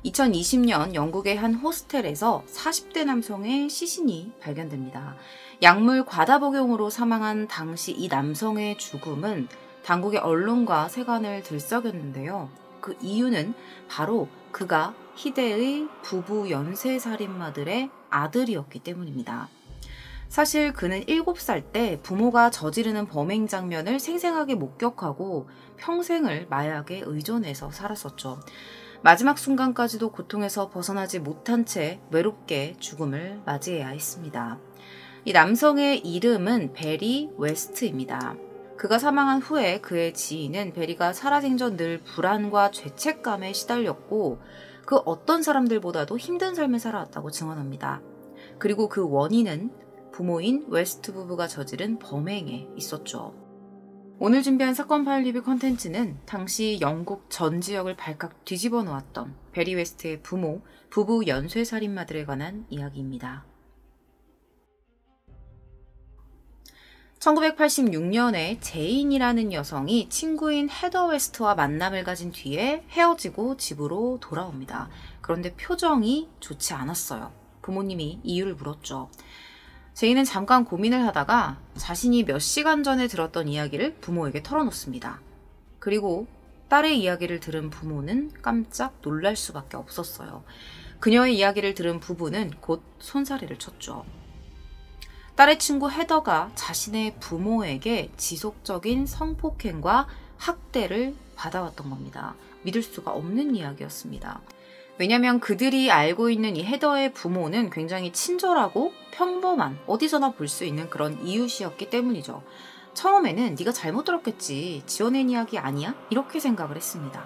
2020년 영국의 한 호스텔에서 40대 남성의 시신이 발견됩니다. 약물 과다 복용으로 사망한 당시 이 남성의 죽음은 당국의 언론과 세간을 들썩였는데요. 그 이유는 바로 그가 희대의 부부 연쇄살인마들의 아들이었기 때문입니다. 사실 그는 7살 때 부모가 저지르는 범행 장면을 생생하게 목격하고 평생을 마약에 의존해서 살았었죠. 마지막 순간까지도 고통에서 벗어나지 못한 채 외롭게 죽음을 맞이해야 했습니다. 이 남성의 이름은 베리 웨스트입니다. 그가 사망한 후에 그의 지인은 베리가 살아생전 늘 불안과 죄책감에 시달렸고 그 어떤 사람들보다도 힘든 삶을 살아왔다고 증언합니다. 그리고 그 원인은 부모인 웨스트 부부가 저지른 범행에 있었죠. 오늘 준비한 사건 파일 리뷰 컨텐츠는 당시 영국 전 지역을 발칵 뒤집어 놓았던 베리 웨스트의 부부 연쇄살인마들에 관한 이야기입니다. 1986년에 제인이라는 여성이 친구인 헤더 웨스트와 만남을 가진 뒤에 헤어지고 집으로 돌아옵니다. 그런데 표정이 좋지 않았어요. 부모님이 이유를 물었죠. 제인은 잠깐 고민을 하다가 자신이 몇 시간 전에 들었던 이야기를 부모에게 털어놓습니다. 그리고 딸의 이야기를 들은 부모는 깜짝 놀랄 수밖에 없었어요. 그녀의 이야기를 들은 부부는 곧 손사래를 쳤죠. 딸의 친구 헤더가 자신의 부모에게 지속적인 성폭행과 학대를 받아왔던 겁니다. 믿을 수가 없는 이야기였습니다. 왜냐하면 그들이 알고 있는 이 헤더의 부모는 굉장히 친절하고 평범한 어디서나 볼 수 있는 그런 이웃이었기 때문이죠. 처음에는 네가 잘못 들었겠지, 지어낸 이야기 아니야? 이렇게 생각을 했습니다.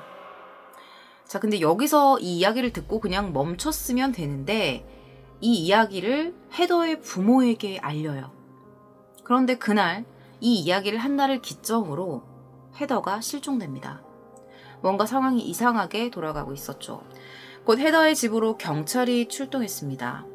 자, 근데 여기서 이 이야기를 듣고 그냥 멈췄으면 되는데 이 이야기를 헤더의 부모에게 알려요. 그런데 그날 이 이야기를 한 날을 기점으로 헤더가 실종됩니다. 뭔가 상황이 이상하게 돌아가고 있었죠. 곧 헤더의 집으로 경찰이 출동했습니다.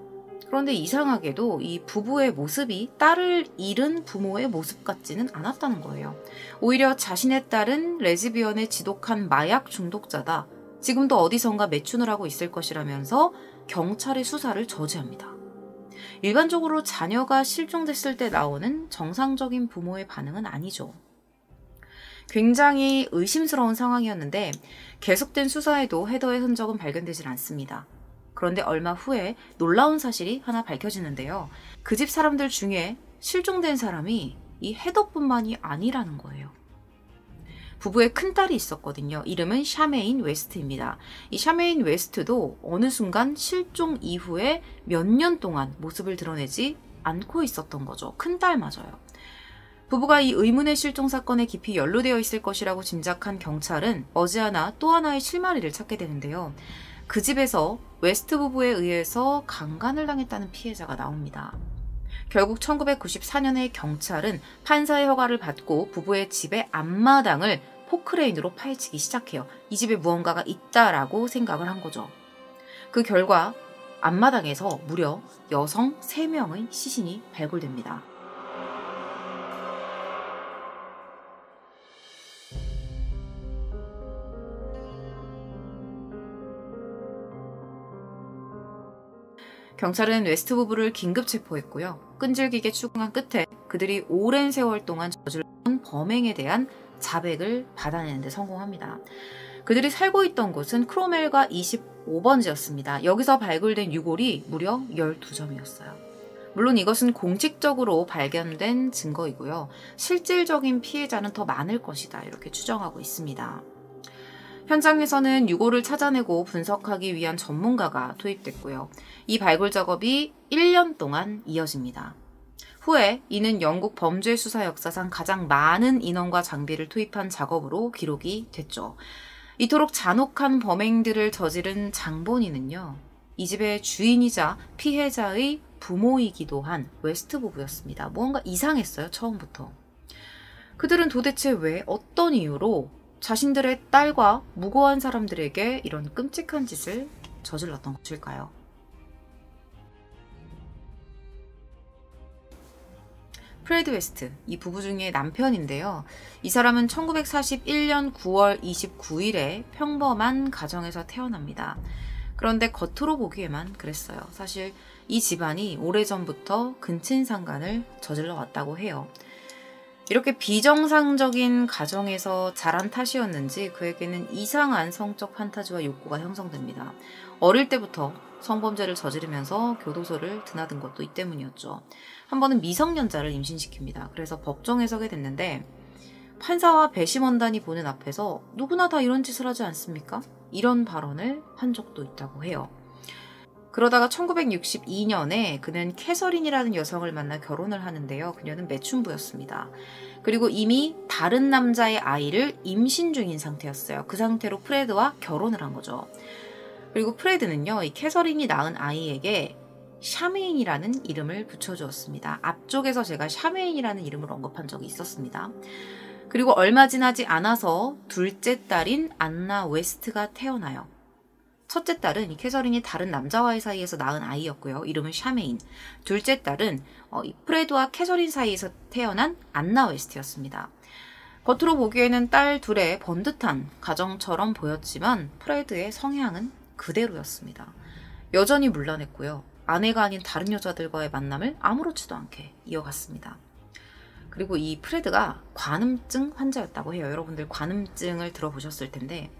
그런데 이상하게도 이 부부의 모습이 딸을 잃은 부모의 모습 같지는 않았다는 거예요. 오히려 자신의 딸은 레즈비언의 지독한 마약 중독자다. 지금도 어디선가 매춘을 하고 있을 것이라면서 경찰의 수사를 저지합니다. 일반적으로 자녀가 실종됐을 때 나오는 정상적인 부모의 반응은 아니죠. 굉장히 의심스러운 상황이었는데 계속된 수사에도 헤더의 흔적은 발견되질 않습니다. 그런데 얼마 후에 놀라운 사실이 하나 밝혀지는데요. 그 집 사람들 중에 실종된 사람이 이 헤더뿐만이 아니라는 거예요. 부부의 큰딸이 있었거든요. 이름은 샤메인 웨스트입니다. 이 샤메인 웨스트도 어느 순간 실종 이후에 몇 년 동안 모습을 드러내지 않고 있었던 거죠. 큰딸 맞아요. 부부가 이 의문의 실종 사건에 깊이 연루되어 있을 것이라고 짐작한 경찰은 머지않아 또 하나의 실마리를 찾게 되는데요. 그 집에서 웨스트 부부에 의해서 강간을 당했다는 피해자가 나옵니다. 결국 1994년에 경찰은 판사의 허가를 받고 부부의 집의 앞마당을 포크레인으로 파헤치기 시작해요. 이 집에 무언가가 있다라고 생각을 한 거죠. 그 결과 앞마당에서 무려 여성 3명의 시신이 발굴됩니다. 경찰은 웨스트 부부를 긴급 체포했고요. 끈질기게 추궁한 끝에 그들이 오랜 세월 동안 저질러온 범행에 대한 자백을 받아내는 데 성공합니다. 그들이 살고 있던 곳은 크로멜가 25번지였습니다. 여기서 발굴된 유골이 무려 12점이었어요. 물론 이것은 공식적으로 발견된 증거이고요. 실질적인 피해자는 더 많을 것이다, 이렇게 추정하고 있습니다. 현장에서는 유골을 찾아내고 분석하기 위한 전문가가 투입됐고요. 이 발굴 작업이 1년 동안 이어집니다. 후에 이는 영국 범죄 수사 역사상 가장 많은 인원과 장비를 투입한 작업으로 기록이 됐죠. 이토록 잔혹한 범행들을 저지른 장본인은요, 이 집의 주인이자 피해자의 부모이기도 한 웨스트 부부였습니다. 뭔가 이상했어요, 처음부터. 그들은 도대체 왜 어떤 이유로 자신들의 딸과 무고한 사람들에게 이런 끔찍한 짓을 저질렀던 것일까요? 프레드 웨스트, 이 부부 중에 남편인데요. 이 사람은 1941년 9월 29일에 평범한 가정에서 태어납니다. 그런데 겉으로 보기에만 그랬어요. 사실 이 집안이 오래전부터 근친상간을 저질러 왔다고 해요. 이렇게 비정상적인 가정에서 자란 탓이었는지 그에게는 이상한 성적 판타지와 욕구가 형성됩니다. 어릴 때부터 성범죄를 저지르면서 교도소를 드나든 것도 이 때문이었죠. 한 번은 미성년자를 임신시킵니다. 그래서 법정에 서게 됐는데 판사와 배심원단이 보는 앞에서 누구나 다 이런 짓을 하지 않습니까? 이런 발언을 한 적도 있다고 해요. 그러다가 1962년에 그는 캐서린이라는 여성을 만나 결혼을 하는데요. 그녀는 매춘부였습니다. 그리고 이미 다른 남자의 아이를 임신 중인 상태였어요. 그 상태로 프레드와 결혼을 한 거죠. 그리고 프레드는요, 이 캐서린이 낳은 아이에게 샤메인이라는 이름을 붙여주었습니다. 앞쪽에서 제가 샤메인이라는 이름을 언급한 적이 있었습니다. 그리고 얼마 지나지 않아서 둘째 딸인 안나 웨스트가 태어나요. 첫째 딸은 이 캐서린이 다른 남자와의 사이에서 낳은 아이였고요. 이름은 샤메인. 둘째 딸은 프레드와 캐서린 사이에서 태어난 안나 웨스트였습니다. 겉으로 보기에는 딸 둘의 번듯한 가정처럼 보였지만 프레드의 성향은 그대로였습니다. 여전히 문란했고요. 아내가 아닌 다른 여자들과의 만남을 아무렇지도 않게 이어갔습니다. 그리고 이 프레드가 관음증 환자였다고 해요. 여러분들 관음증을 들어보셨을 텐데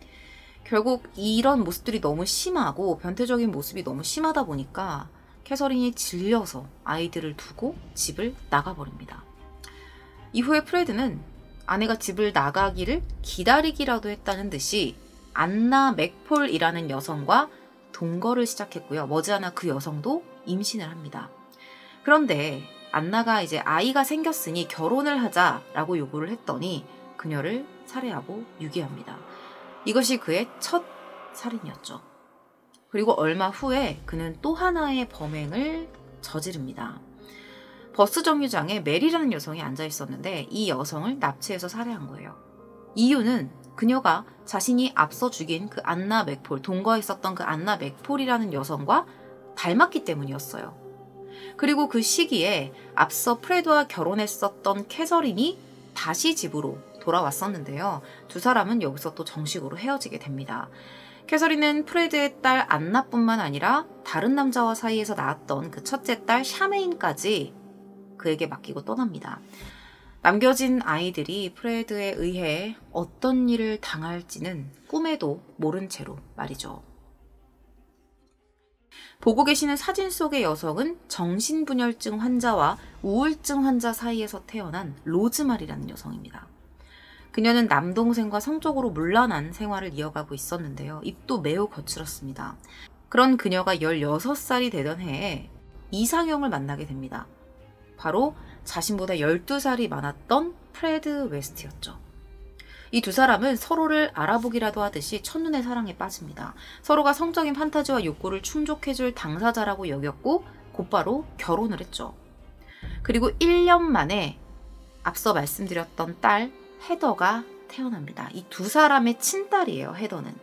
결국 이런 모습들이 너무 심하고 변태적인 모습이 너무 심하다 보니까 캐서린이 질려서 아이들을 두고 집을 나가버립니다. 이후에 프레드는 아내가 집을 나가기를 기다리기라도 했다는 듯이 안나 맥폴이라는 여성과 동거를 시작했고요. 머지않아 그 여성도 임신을 합니다. 그런데 안나가 이제 아이가 생겼으니 결혼을 하자라고 요구를 했더니 그녀를 살해하고 유기합니다. 이것이 그의 첫 살인이었죠. 그리고 얼마 후에 그는 또 하나의 범행을 저지릅니다. 버스 정류장에 메리라는 여성이 앉아 있었는데 이 여성을 납치해서 살해한 거예요. 이유는 그녀가 자신이 앞서 죽인 그 안나 맥폴, 동거했었던 그 안나 맥폴이라는 여성과 닮았기 때문이었어요. 그리고 그 시기에 앞서 프레드와 결혼했었던 캐서린이 다시 집으로 돌아왔었는데요. 두 사람은 여기서 또 정식으로 헤어지게 됩니다. 캐서린은 프레드의 딸 안나뿐만 아니라 다른 남자와 사이에서 낳았던 그 첫째 딸 샤메인까지 그에게 맡기고 떠납니다. 남겨진 아이들이 프레드에 의해 어떤 일을 당할지는 꿈에도 모른 채로 말이죠. 보고 계시는 사진 속의 여성은 정신분열증 환자와 우울증 환자 사이에서 태어난 로즈마리라는 여성입니다. 그녀는 남동생과 성적으로 문란한 생활을 이어가고 있었는데요. 입도 매우 거칠었습니다. 그런 그녀가 16살이 되던 해에 이상형을 만나게 됩니다. 바로 자신보다 12살이 많았던 프레드 웨스트였죠. 이 두 사람은 서로를 알아보기라도 하듯이 첫눈에 사랑에 빠집니다. 서로가 성적인 판타지와 욕구를 충족해줄 당사자라고 여겼고 곧바로 결혼을 했죠. 그리고 1년 만에 앞서 말씀드렸던 딸 헤더가 태어납니다. 이 두 사람의 친딸이에요. 헤더는.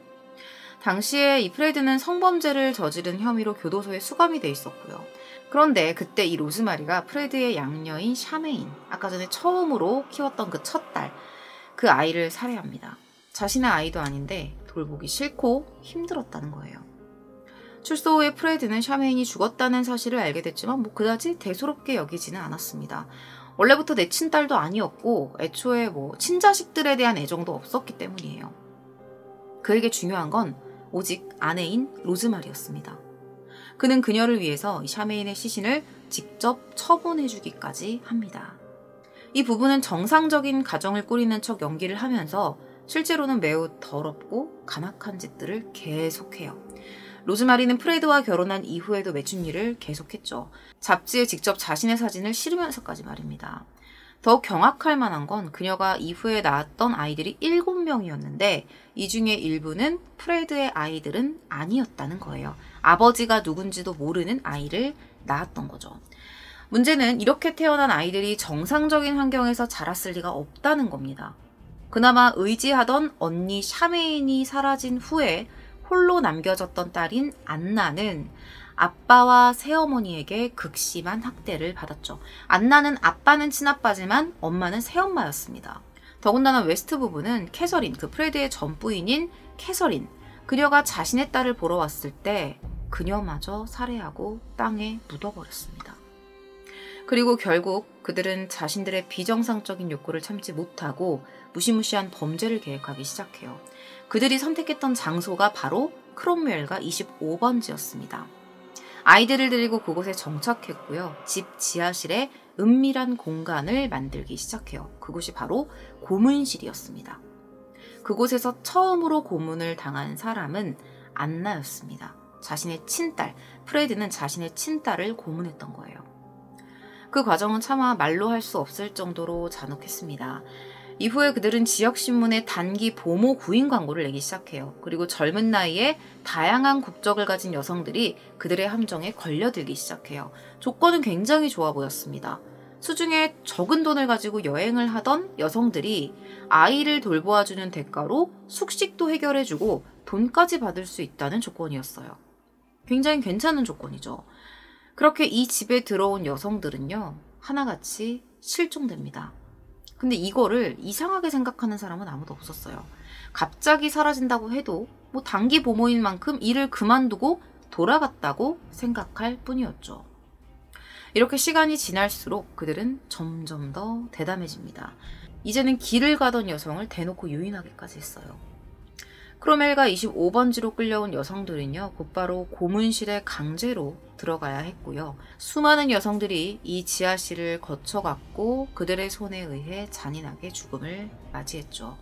당시에 이 프레드는 성범죄를 저지른 혐의로 교도소에 수감이 돼 있었고요. 그런데 그때 이 로즈마리가 프레드의 양녀인 샤메인, 아까 전에 처음으로 키웠던 그 첫 딸, 그 아이를 살해합니다. 자신의 아이도 아닌데 돌보기 싫고 힘들었다는 거예요. 출소 후에 프레드는 샤메인이 죽었다는 사실을 알게 됐지만 그다지 대수롭게 여기지는 않았습니다. 원래부터 내 친딸도 아니었고 애초에 친자식들에 대한 애정도 없었기 때문이에요. 그에게 중요한 건 오직 아내인 로즈마리였습니다. 그는 그녀를 위해서 샤메인의 시신을 직접 처분해주기까지 합니다. 이 부부는 정상적인 가정을 꾸리는 척 연기를 하면서 실제로는 매우 더럽고 간악한 짓들을 계속해요. 로즈마리는 프레드와 결혼한 이후에도 매춘일을 계속했죠. 잡지에 직접 자신의 사진을 실으면서까지 말입니다. 더욱 경악할 만한 건 그녀가 이후에 낳았던 아이들이 7명이었는데 이 중에 일부는 프레드의 아이들은 아니었다는 거예요. 아버지가 누군지도 모르는 아이를 낳았던 거죠. 문제는 이렇게 태어난 아이들이 정상적인 환경에서 자랐을 리가 없다는 겁니다. 그나마 의지하던 언니 샤메인이 사라진 후에 홀로 남겨졌던 딸인 안나는 아빠와 새어머니에게 극심한 학대를 받았죠. 안나는 아빠는 친아빠지만 엄마는 새엄마였습니다. 더군다나 웨스트 부부는 캐서린, 그 프레드의 전부인인 캐서린, 그녀가 자신의 딸을 보러 왔을 때 그녀마저 살해하고 땅에 묻어버렸습니다. 그리고 결국 그들은 자신들의 비정상적인 욕구를 참지 못하고 무시무시한 범죄를 계획하기 시작해요. 그들이 선택했던 장소가 바로 크롬웰가 25번지였습니다. 아이들을 데리고 그곳에 정착했고요. 집 지하실에 은밀한 공간을 만들기 시작해요. 그곳이 바로 고문실이었습니다. 그곳에서 처음으로 고문을 당한 사람은 안나였습니다. 자신의 친딸, 프레드는 자신의 친딸을 고문했던 거예요. 그 과정은 차마 말로 할 수 없을 정도로 잔혹했습니다. 이후에 그들은 지역신문에 단기 보모 구인 광고를 내기 시작해요. 그리고 젊은 나이에 다양한 국적을 가진 여성들이 그들의 함정에 걸려들기 시작해요. 조건은 굉장히 좋아 보였습니다. 수중에 적은 돈을 가지고 여행을 하던 여성들이 아이를 돌보아주는 대가로 숙식도 해결해주고 돈까지 받을 수 있다는 조건이었어요. 굉장히 괜찮은 조건이죠. 그렇게 이 집에 들어온 여성들은요, 하나같이 실종됩니다. 근데 이거를 이상하게 생각하는 사람은 아무도 없었어요. 갑자기 사라진다고 해도 뭐 단기 보모인 만큼 일을 그만두고 돌아갔다고 생각할 뿐이었죠. 이렇게 시간이 지날수록 그들은 점점 더 대담해집니다. 이제는 길을 가던 여성을 대놓고 유인하기까지 했어요. 크롬웰가 25번지로 끌려온 여성들은요, 곧바로 고문실에 강제로 들어가야 했고요. 수많은 여성들이 이 지하실을 거쳐갔고 그들의 손에 의해 잔인하게 죽음을 맞이했죠.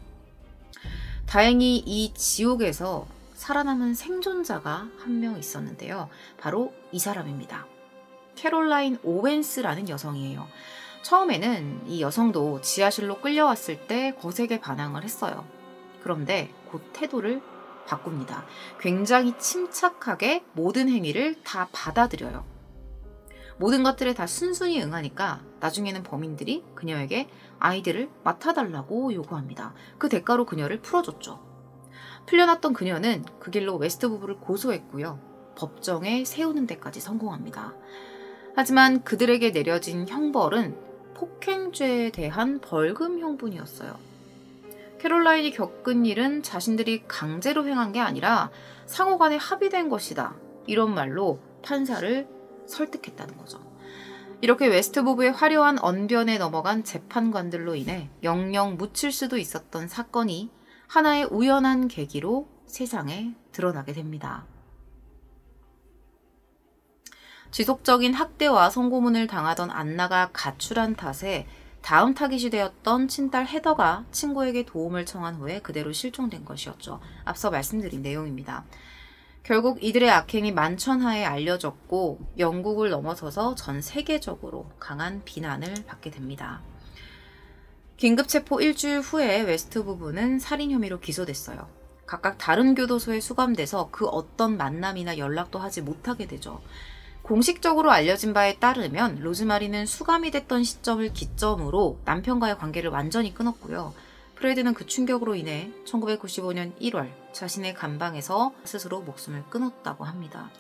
다행히 이 지옥에서 살아남은 생존자가 한 명 있었는데요. 바로 이 사람입니다. 캐롤라인 오웬스라는 여성이에요. 처음에는 이 여성도 지하실로 끌려왔을 때 거세게 반항을 했어요. 그런데 곧 태도를 바꿉니다. 굉장히 침착하게 모든 행위를 다 받아들여요. 모든 것들에 다 순순히 응하니까 나중에는 범인들이 그녀에게 아이들을 맡아달라고 요구합니다. 그 대가로 그녀를 풀어줬죠. 풀려났던 그녀는 그 길로 웨스트 부부를 고소했고요. 법정에 세우는 데까지 성공합니다. 하지만 그들에게 내려진 형벌은 폭행죄에 대한 벌금 형분이었어요. 캐롤라인이 겪은 일은 자신들이 강제로 행한 게 아니라 상호간에 합의된 것이다. 이런 말로 판사를 설득했다는 거죠. 이렇게 웨스트 부부의 화려한 언변에 넘어간 재판관들로 인해 영영 묻힐 수도 있었던 사건이 하나의 우연한 계기로 세상에 드러나게 됩니다. 지속적인 학대와 성고문을 당하던 안나가 가출한 탓에 다음 타깃이 되었던 친딸 헤더가 친구에게 도움을 청한 후에 그대로 실종된 것이었죠. 앞서 말씀드린 내용입니다. 결국 이들의 악행이 만천하에 알려졌고 영국을 넘어서서 전 세계적으로 강한 비난을 받게 됩니다. 긴급체포 일주일 후에 웨스트 부부는 살인 혐의로 기소됐어요. 각각 다른 교도소에 수감돼서 그 어떤 만남이나 연락도 하지 못하게 되죠. 공식적으로 알려진 바에 따르면 로즈마리는 수감이 됐던 시점을 기점으로 남편과의 관계를 완전히 끊었고요. 프레드는 그 충격으로 인해 1995년 1월 자신의 감방에서 스스로 목숨을 끊었다고 합니다.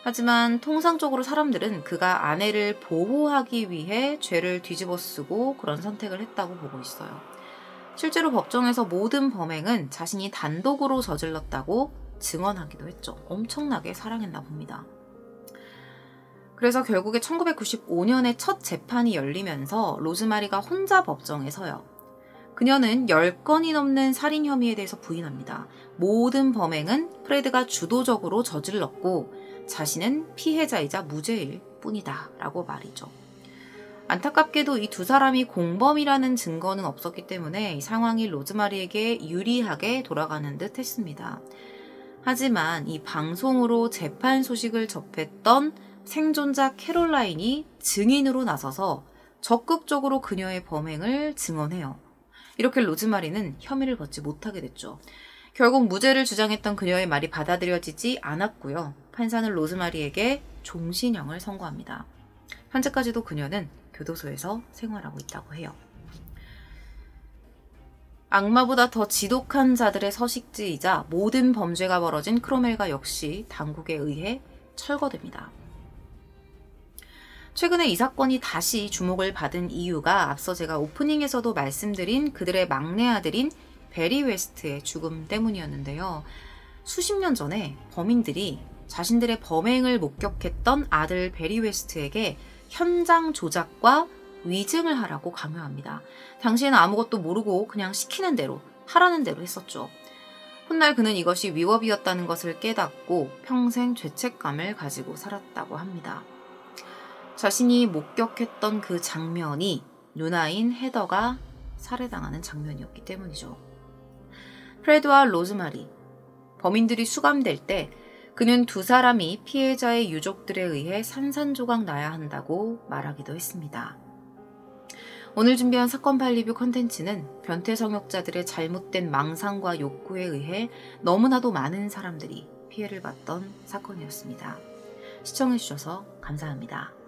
하지만 통상적으로 사람들은 그가 아내를 보호하기 위해 죄를 뒤집어 쓰고 그런 선택을 했다고 보고 있어요. 실제로 법정에서 모든 범행은 자신이 단독으로 저질렀다고 증언하기도 했죠. 엄청나게 사랑했나 봅니다. 그래서 결국에 1995년에 첫 재판이 열리면서 로즈마리가 혼자 법정에 서요. 그녀는 10건이 넘는 살인 혐의에 대해서 부인합니다. 모든 범행은 프레드가 주도적으로 저질렀고 자신은 피해자이자 무죄일 뿐이다 라고 말이죠. 안타깝게도 이 두 사람이 공범이라는 증거는 없었기 때문에 이 상황이 로즈마리에게 유리하게 돌아가는 듯 했습니다. 하지만 이 방송으로 재판 소식을 접했던 생존자 캐롤라인이 증인으로 나서서 적극적으로 그녀의 범행을 증언해요. 이렇게 로즈마리는 혐의를 벗지 못하게 됐죠. 결국 무죄를 주장했던 그녀의 말이 받아들여지지 않았고요. 판사는 로즈마리에게 종신형을 선고합니다. 현재까지도 그녀는 교도소에서 생활하고 있다고 해요. 악마보다 더 지독한 자들의 서식지이자 모든 범죄가 벌어진 크롬웰가 역시 당국에 의해 철거됩니다. 최근에 이 사건이 다시 주목을 받은 이유가 앞서 제가 오프닝에서도 말씀드린 그들의 막내 아들인 베리 웨스트의 죽음 때문이었는데요. 수십 년 전에 범인들이 자신들의 범행을 목격했던 아들 베리 웨스트에게 현장 조작과 위증을 하라고 강요합니다. 당시에는 아무것도 모르고 그냥 시키는 대로, 하라는 대로 했었죠. 훗날 그는 이것이 위법이었다는 것을 깨닫고 평생 죄책감을 가지고 살았다고 합니다. 자신이 목격했던 그 장면이 누나인 헤더가 살해당하는 장면이었기 때문이죠. 프레드와 로즈마리, 범인들이 수감될 때 그는 두 사람이 피해자의 유족들에 의해 산산조각 나야 한다고 말하기도 했습니다. 오늘 준비한 사건 파일 리뷰 컨텐츠는 변태 성역자들의 잘못된 망상과 욕구에 의해 너무나도 많은 사람들이 피해를 봤던 사건이었습니다. 시청해주셔서 감사합니다.